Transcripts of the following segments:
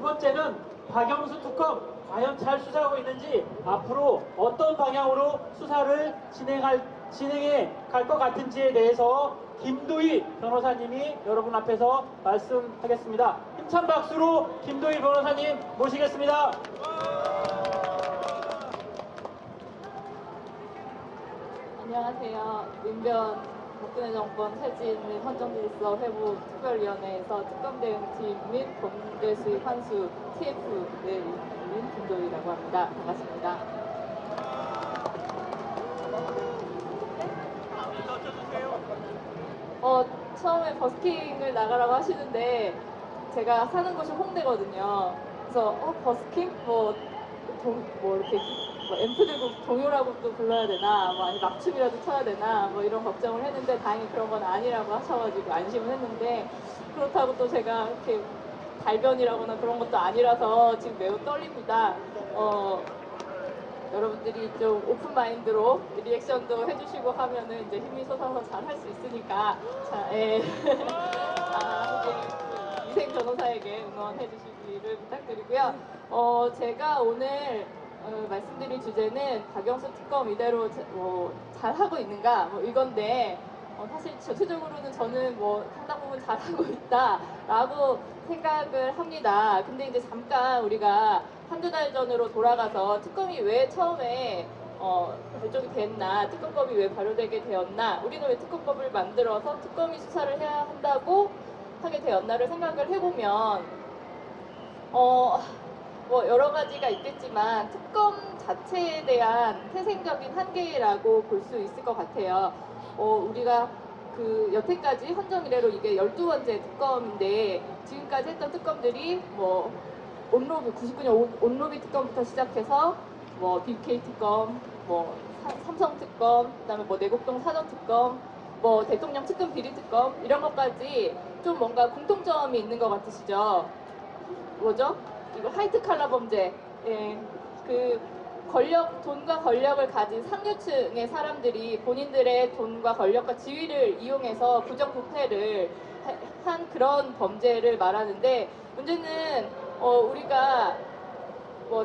번째는 박영수 특검 과연 잘 수사하고 있는지, 앞으로 어떤 방향으로 수사를 진행해 갈 것 같은지에 대해서 김도희 변호사님이 여러분 앞에서 말씀하겠습니다. 힘찬 박수로 김도희 변호사님 모시겠습니다. 안녕하세요. 민변 박근혜 정권 퇴진 및 헌정질서 회복 특별위원회에서 특검 대응팀 및 범죄 수익 환수 TF에 있는 김도희라고 합니다. 반갑습니다. 처음에 버스킹을 나가라고 하시는데 제가 사는 곳이 홍대거든요. 그래서 버스킹? 이렇게 앰프 들고 동요라고 또 불러야 되나, 아니 막춤이라도 쳐야 되나, 이런 걱정을 했는데 다행히 그런 건 아니라고 하셔가지고 안심을 했는데, 그렇다고 또 제가 이렇게 달변이라거나 그런 것도 아니라서 지금 매우 떨립니다. 여러분들이 좀 오픈 마인드로 리액션도 해주시고 하면은 이제 힘이 솟아서 잘 할 수 있으니까, 이생 변호사에게 응원해 주시기를 부탁드리고요. 제가 오늘 말씀드릴 주제는 박영수 특검 이대로 잘하고 있는가 이건데, 사실 전체적으로는 저는 상당 부분 잘하고 있다라고 생각을 합니다. 근데 이제 잠깐 우리가 한두 달 전으로 돌아가서 특검이 왜 처음에 발족이 됐나, 특검법이 왜 발효되게 되었나, 우리는 왜 특검법을 만들어서 특검이 수사를 해야 한다고 하게 되었나를 생각을 해보면 여러 가지가 있겠지만 특검 자체에 대한 태생적인 한계라고 볼 수 있을 것 같아요. 우리가 여태까지 헌정 이래로 이게 12번째 특검인데, 지금까지 했던 특검들이 온로비, 99년 온로비 특검부터 시작해서 BK 특검, 삼성 특검, 그다음에 내곡동 사전 특검, 대통령 측근 비리 특검, 이런 것까지 좀 뭔가 공통점이 있는 것 같으시죠? 뭐죠? 이거 화이트 칼라 범죄. 돈과 권력을 가진 상류층의 사람들이 본인들의 돈과 권력과 지위를 이용해서 부정부패를 한 그런 범죄를 말하는데, 문제는 우리가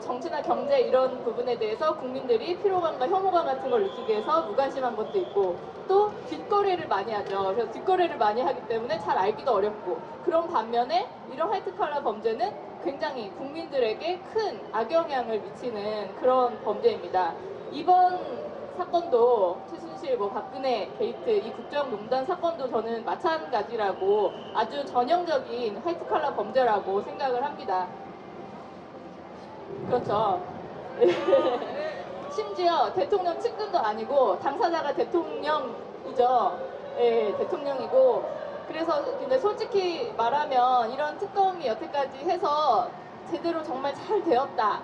정치나 경제 이런 부분에 대해서 국민들이 피로감과 혐오감 같은 걸 느끼게 해서 무관심한 것도 있고, 또 뒷거래를 많이 하죠. 그래서 뒷거래를 많이 하기 때문에 잘 알기도 어렵고, 그런 반면에 이런 화이트 칼라 범죄는 굉장히 국민들에게 큰 악영향을 미치는 그런 범죄입니다. 이번 사건도 최순실, 박근혜 게이트, 이 국정농단 사건도 저는 마찬가지라고, 아주 전형적인 화이트 칼라 범죄라고 생각을 합니다. 그렇죠. 심지어 대통령 측근도 아니고 당사자가 대통령이죠. 대통령이고, 그래서 근데 솔직히 말하면 이런 특검이 여태까지 해서 제대로 정말 잘 되었다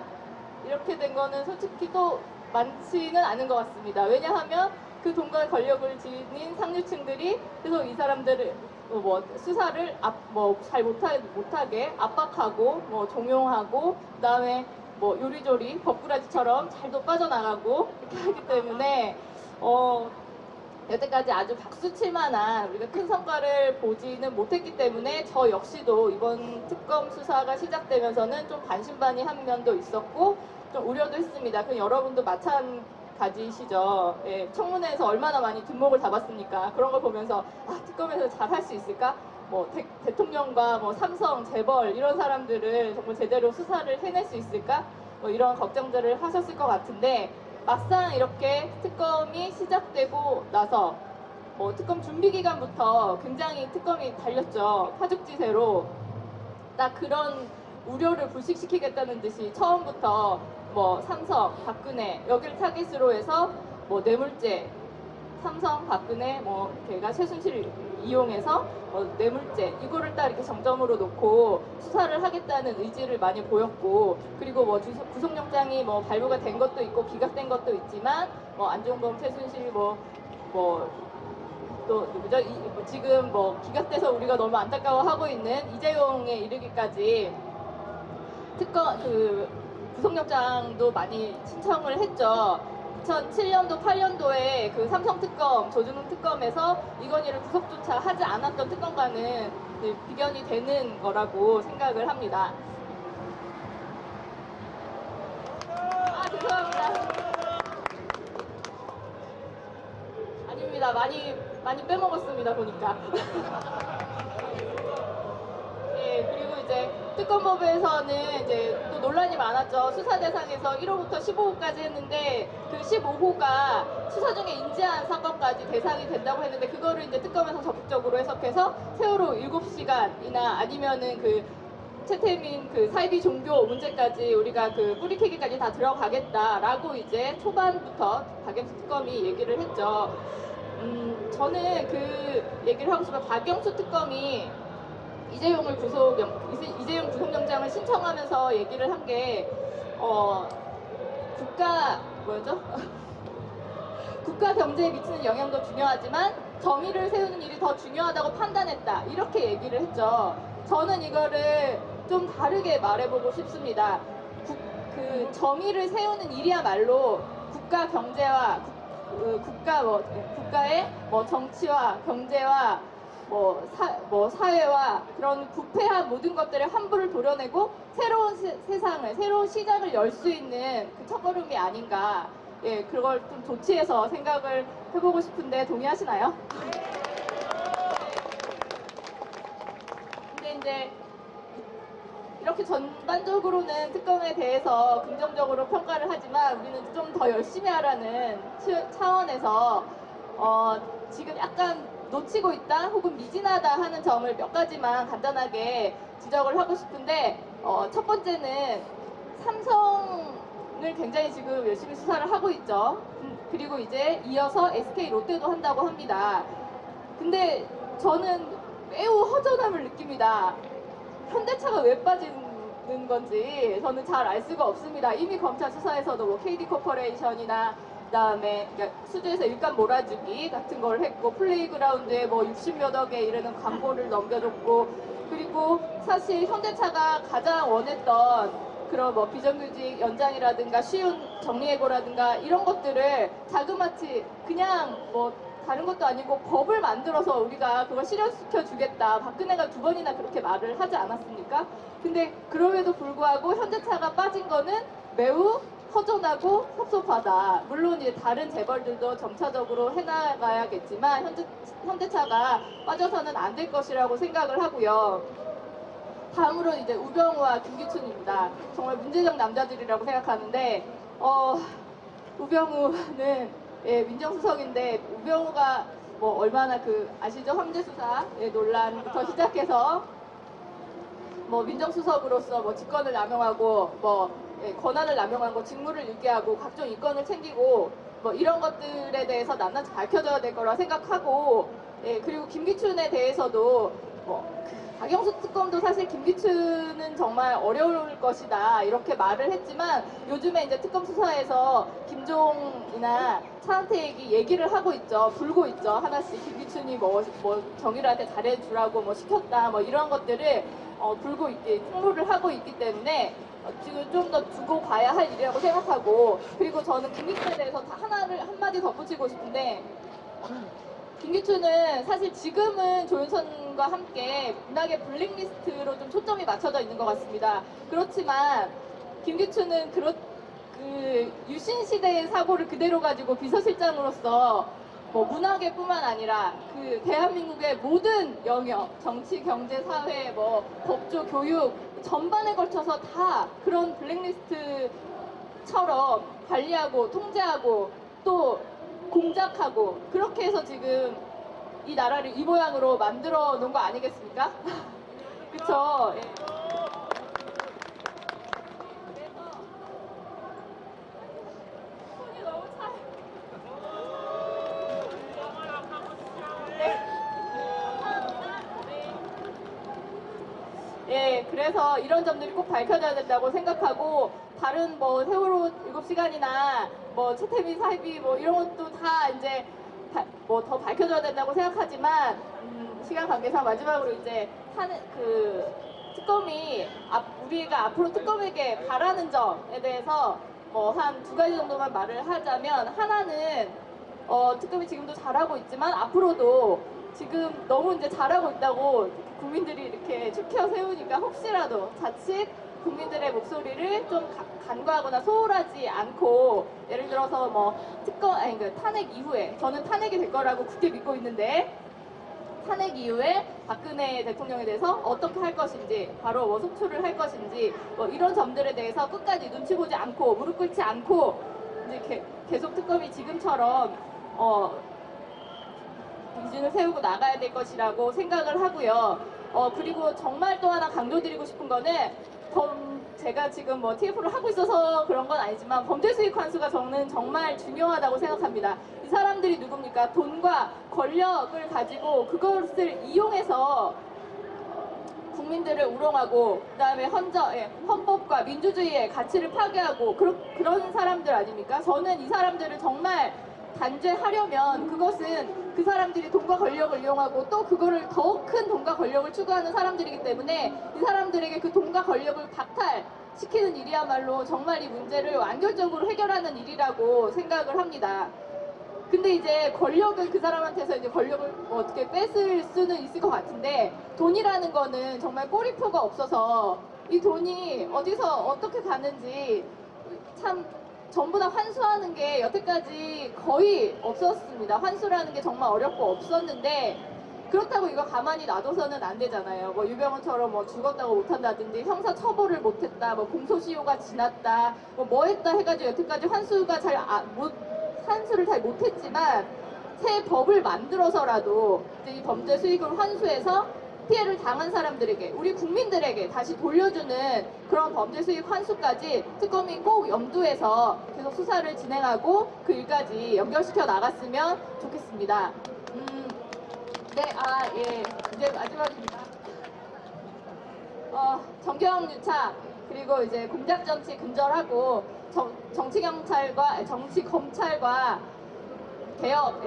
이렇게 된 거는 솔직히 또 많지는 않은 것 같습니다. 왜냐하면 그 돈과 권력을 지닌 상류층들이 계속 이 사람들을 수사를 잘 못하게 압박하고 종용하고, 그다음에 요리조리 법꾸라지처럼 잘도 빠져나가고 이렇게 하기 때문에 여태까지 아주 박수칠만한 우리가 큰 성과를 보지는 못했기 때문에, 저 역시도 이번 특검 수사가 시작되면서는 좀 반신반의한 면도 있었고 좀 우려도 했습니다. 그럼 여러분도 마찬가지시죠. 청문회에서 얼마나 많이 뒷목을 잡았습니까? 그런 걸 보면서 특검에서 잘 할 수 있을까? 대통령과 삼성, 재벌 이런 사람들을 정말 제대로 수사를 해낼 수 있을까? 이런 걱정들을 하셨을 것 같은데, 막상 이렇게 특검이 시작되고 나서 특검 준비 기간부터 굉장히 특검이 달렸죠. 파죽지세로 딱 그런 우려를 불식시키겠다는 듯이 처음부터 삼성, 박근혜 여기를 타깃으로 해서 뇌물죄, 삼성, 박근혜, 걔가 최순실을 이용해서 뇌물죄 이거를 딱 이렇게 정점으로 놓고 수사를 하겠다는 의지를 많이 보였고, 그리고 구속영장이 발부가 된 것도 있고 기각된 것도 있지만 안종범, 최순실 또 누구죠? 지금 기각돼서 우리가 너무 안타까워하고 있는 이재용에 이르기까지 특검 구속영장도 많이 신청을 했죠. 2007년도, 8년도에 그 삼성특검, 조준웅 특검에서 이건희를 구속조차 하지 않았던 특검과는 비견이 되는 거라고 생각을 합니다. 아, 죄송합니다. 아닙니다. 많이 빼먹었습니다, 보니까. 네, 그리고 이제 특검법에서는 이제 또 논란이 많았죠. 수사 대상에서 1호부터 15호까지 했는데 그 15호가 수사 중에 인지한 사건까지 대상이 된다고 했는데 그거를 이제 특검에서 적극적으로 해석해서 세월호 7시간이나 아니면은 그 최태민 그 사이비 종교 문제까지 우리가 그 뿌리캐기까지 다 들어가겠다라고 이제 초반부터 박영수 특검이 얘기를 했죠. 저는 그 얘기를 하고 싶어요. 박영수 특검이 이재용 구속영장을 신청하면서 얘기를 한 게 국가 경제에 미치는 영향도 중요하지만 정의를 세우는 일이 더 중요하다고 판단했다. 이렇게 얘기를 했죠. 저는 이거를 좀 다르게 말해보고 싶습니다. 그 정의를 세우는 일이야말로 국가 경제와 국가의 정치와 경제와 사회와 그런 부패한 모든 것들의 환부를 도려내고 새로운 세상을, 새로운 시작을 열 수 있는 그 첫걸음이 아닌가. 예, 그걸 좀 조치해서 생각을 해보고 싶은데 동의하시나요? 근데 이제 이렇게 전반적으로는 특검에 대해서 긍정적으로 평가를 하지만 우리는 좀 더 열심히 하라는 차원에서 지금 약간 놓치고 있다 혹은 미진하다 하는 점을 몇 가지만 간단하게 지적을 하고 싶은데 첫 번째는 삼성을 굉장히 지금 열심히 수사를 하고 있죠. 그리고 이제 이어서 SK 롯데도 한다고 합니다. 근데 저는 매우 허전함을 느낍니다. 현대차가 왜 빠지는 건지 저는 잘 알 수가 없습니다. 이미 검찰 수사에서도 뭐 KD 코퍼레이션이나 그다음에 그러니까 수주에서 일감 몰아주기 같은 걸 했고 플레이그라운드에 뭐 60몇 억에 이르는 광고를 넘겨줬고 그리고 사실 현대차가 가장 원했던 그런 뭐 비정규직 연장이라든가 쉬운 정리해고라든가 이런 것들을 자그마치 그냥 뭐 다른 것도 아니고 법을 만들어서 우리가 그걸 실현시켜 주겠다. 박근혜가 2번이나 그렇게 말을 하지 않았습니까? 근데 그럼에도 불구하고 현대차가 빠진 거는 매우 허전하고 섭섭하다. 물론 이제 다른 재벌들도 점차적으로 해나가야겠지만 현대차가 빠져서는 안 될 것이라고 생각을 하고요. 다음으로 이제 우병우와 김기춘입니다. 정말 문제적 남자들이라고 생각하는데 우병우는 예, 민정수석인데 우병우가 뭐 얼마나 그 아시죠? 황제수사 논란부터 시작해서 뭐 민정수석으로서 뭐 직권을 남용하고 뭐 권한을 남용하고 직무를 유기하고 각종 이권을 챙기고 뭐 이런 것들에 대해서 낱낱이 밝혀져야 될 거라 생각하고 그리고 김기춘에 대해서도 뭐 박영수 특검도 사실 김기춘은 정말 어려울 것이다 이렇게 말을 했지만 요즘에 이제 특검 수사에서 김종이나 차은택이 얘기를 하고 있죠. 불고 있죠. 하나씩 김기춘이 뭐 정일한테 잘해주라고 뭐 시켰다 뭐 이런 것들을 불고 있기 풍부를 하고 있기 때문에 지금 좀 더 두고 봐야 할 일이라고 생각하고 그리고 저는 김기춘에 대해서 한마디 덧붙이고 싶은데 김기춘은 사실 지금은 조윤선과 함께 문학의 블랙리스트로 좀 초점이 맞춰져 있는 것 같습니다. 그렇지만 김기춘은 그 유신 시대의 사고를 그대로 가지고 비서실장으로서 뭐 문학계뿐만 아니라 그 대한민국의 모든 영역, 정치, 경제, 사회, 뭐 법조, 교육 전반에 걸쳐서 다 그런 블랙리스트처럼 관리하고 통제하고 또 공작하고 그렇게 해서 지금 이 나라를 이 모양으로 만들어 놓은 거 아니겠습니까? 그쵸? 예. 그래서 손이 너무 차요. 네. 예, 그래서 이런 점들이 꼭 밝혀져야 된다고 생각하고 다른 뭐 세월호 7시간이나 뭐 최태민 사이비 뭐 이런 것도 다 이제 뭐 더 밝혀져야 된다고 생각하지만 시간 관계상 마지막으로 이제 특검이 우리가 앞으로 특검에게 바라는 점에 대해서 뭐 한 2가지 정도만 말을 하자면 하나는 특검이 지금도 잘하고 있지만 앞으로도 지금 너무 이제 잘하고 있다고 국민들이 이렇게 축켜 세우니까 혹시라도 자칫 국민들의 목소리 목소리를 좀 간과하거나 소홀하지 않고 예를 들어서 뭐 탄핵 이후에 저는 탄핵이 될 거라고 굳게 믿고 있는데 탄핵 이후에 박근혜 대통령에 대해서 어떻게 할 것인지 바로 뭐 속출을 할 것인지 뭐 이런 점들에 대해서 끝까지 눈치 보지 않고 무릎 꿇지 않고 이제 계속 특검이 지금처럼 기준을 세우고 나가야 될 것이라고 생각을 하고요. 그리고 정말 또 하나 강조드리고 싶은 거는 제가 지금 뭐 TF를 하고 있어서 그런 건 아니지만 범죄 수익 환수가 저는 정말 중요하다고 생각합니다. 이 사람들이 누굽니까? 돈과 권력을 가지고 그것을 이용해서 국민들을 우롱하고 그다음에 헌법과 민주주의의 가치를 파괴하고 그런 사람들 아닙니까? 저는 이 사람들을 정말 단죄하려면 그것은 그 사람들이 돈과 권력을 이용하고 또 그거를 더 큰 돈과 권력을 추구하는 사람들이기 때문에 이 사람들에게 그 돈과 권력을 박탈시키는 일이야말로 정말 이 문제를 완결적으로 해결하는 일이라고 생각을 합니다. 근데 이제 권력을 그 사람한테서 이제 권력을 어떻게 뺏을 수는 있을 것 같은데 돈이라는 거는 정말 꼬리표가 없어서 이 돈이 어디서 어떻게 가는지 참 전부 다 환수하는 게 여태까지 거의 없었습니다. 환수라는 게 정말 어렵고 없었는데 그렇다고 이거 가만히 놔둬서는 안 되잖아요. 뭐 유병헌처럼 뭐 죽었다고 못한다든지 형사 처벌을 못했다, 뭐 공소시효가 지났다, 뭐 했다 해가지고 여태까지 환수를 잘 못했지만 새 법을 만들어서라도 이제 이 범죄 수익을 환수해서 피해를 당한 사람들에게 우리 국민들에게 다시 돌려주는 그런 범죄 수익 환수까지 특검이 꼭 염두에서 계속 수사를 진행하고 그 일까지 연결시켜 나갔으면 좋겠습니다. 예, 이제 마지막입니다. 정경유착 그리고 이제 공작 정치 근절하고 정치 검찰과 개혁,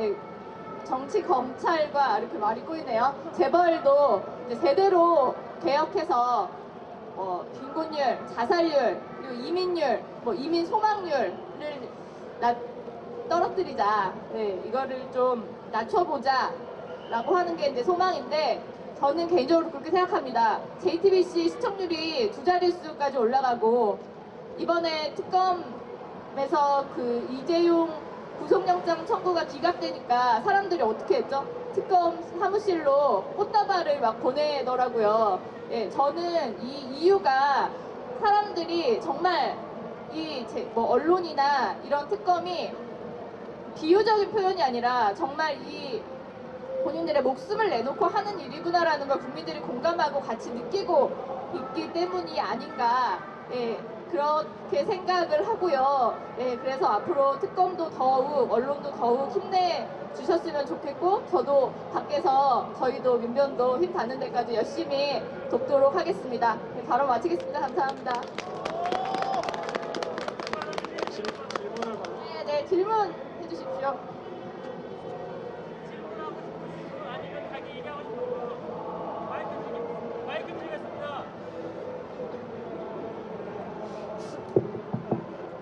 정치 검찰과 이렇게 말이 꼬이네요. 재벌도 이제 제대로 개혁해서 빈곤율, 자살률, 그리고 이민율, 이민 소망률을 떨어뜨리자. 이거를 좀 낮춰보자라고 하는 게 이제 소망인데 저는 개인적으로 그렇게 생각합니다. JTBC 시청률이 2자릿수까지 올라가고 이번에 특검에서 그 이재용 구속영장 청구가 기각되니까 사람들이 어떻게 했죠? 특검 사무실로 꽃다발을 막 보내더라고요. 저는 이 이유가 사람들이 정말 언론이나 이런 특검이 비유적인 표현이 아니라 정말 이 본인들의 목숨을 내놓고 하는 일이구나라는 걸 국민들이 공감하고 같이 느끼고 있기 때문이 아닌가 그렇게 생각을 하고요. 그래서 앞으로 특검도 더욱 언론도 더욱 힘내주셨으면 좋겠고 저도 밖에서 저희도 민변도 힘 닿는 데까지 열심히 돕도록 하겠습니다. 바로 마치겠습니다. 감사합니다. 네, 질문 해주십시오.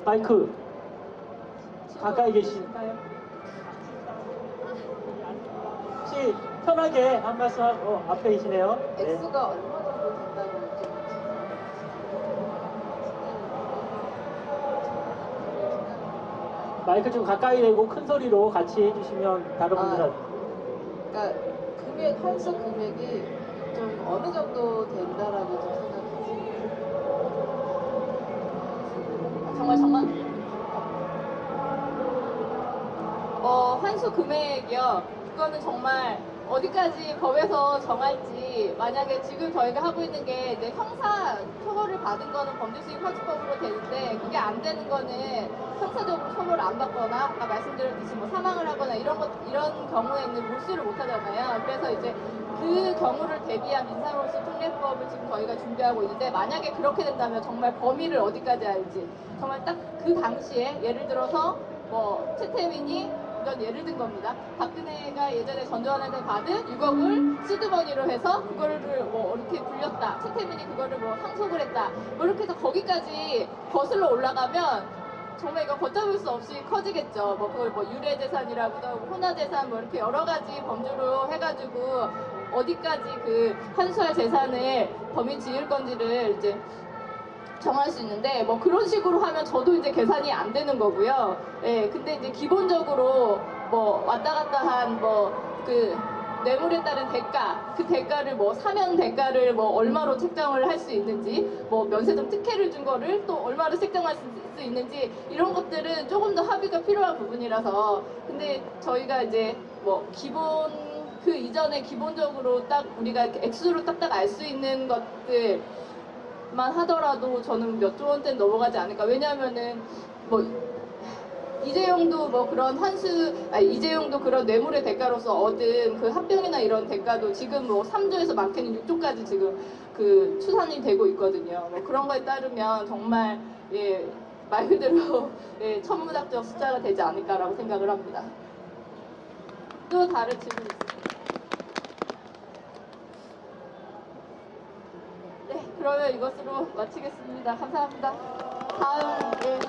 마이크 가까이 계신가요? 혹시 편하게 한 말씀 하고 앞에 계시네요. 네. 액수가 얼마 정도 된다고 마이크 좀 가까이 대고 큰 소리로 같이 해주시면 다른 분들 그러니까 환수 금액이 좀 어느 정도 된다라고 좀 정말 환수 금액이요. 그거는 정말 어디까지 법에서 정할지 만약에 지금 저희가 하고 있는 게 이제 형사 처벌을 받은 거는 범죄수익 환수법으로 되는데 그게 안 되는 거는 형사적으로 처벌을 안 받거나 아까 말씀드렸듯이 사망을 하거나 이런 경우에는 몰수를 못 하잖아요. 그래서 이제 그 경우를 대비한 민사로서 특례법을 지금 저희가 준비하고 있는데 만약에 그렇게 된다면 정말 범위를 어디까지 할지 정말 딱 그 당시에 예를 들어서 최태민이 이건 예를 든 겁니다. 박근혜가 예전에 전두환을 받은 6억을 시드머니로 해서 그거를 이렇게 불렸다. 최태민이 그거를 상속을 했다. 이렇게 해서 거기까지 거슬러 올라가면 정말 이거 걷잡을 수 없이 커지겠죠. 그걸 유례재산이라고도 하고 혼화재산 이렇게 여러 가지 범주로 해가지고 어디까지 그 환수할 재산을 범인 지을 건지를 이제 정할 수 있는데 뭐 그런 식으로 하면 저도 이제 계산이 안 되는 거고요. 예, 근데 이제 기본적으로 뭐 왔다 갔다 한 뭐 그 뇌물에 따른 대가, 그 대가를 뭐 사면 대가를 뭐 얼마로 책정을 할 수 있는지, 뭐 면세점 특혜를 준 거를 또 얼마로 책정할 수 있는지 이런 것들은 조금 더 합의가 필요한 부분이라서. 근데 저희가 이제 뭐 기본 그 이전에 기본적으로 딱 우리가 이렇게 액수로 딱딱 알 수 있는 것들만 하더라도 저는 몇 조 원대는 넘어가지 않을까. 왜냐하면은 뭐 이재용도 뭐 그런 이재용도 그런 뇌물의 대가로서 얻은 그 합병이나 이런 대가도 지금 뭐 3조에서 많게는 6조까지 지금 그 추산이 되고 있거든요. 뭐 그런 거에 따르면 정말 말 그대로 천문학적 숫자가 되지 않을까라고 생각을 합니다. 또 다른 질문 있습니다. 네, 그러면 이것으로 마치겠습니다. 감사합니다. 다음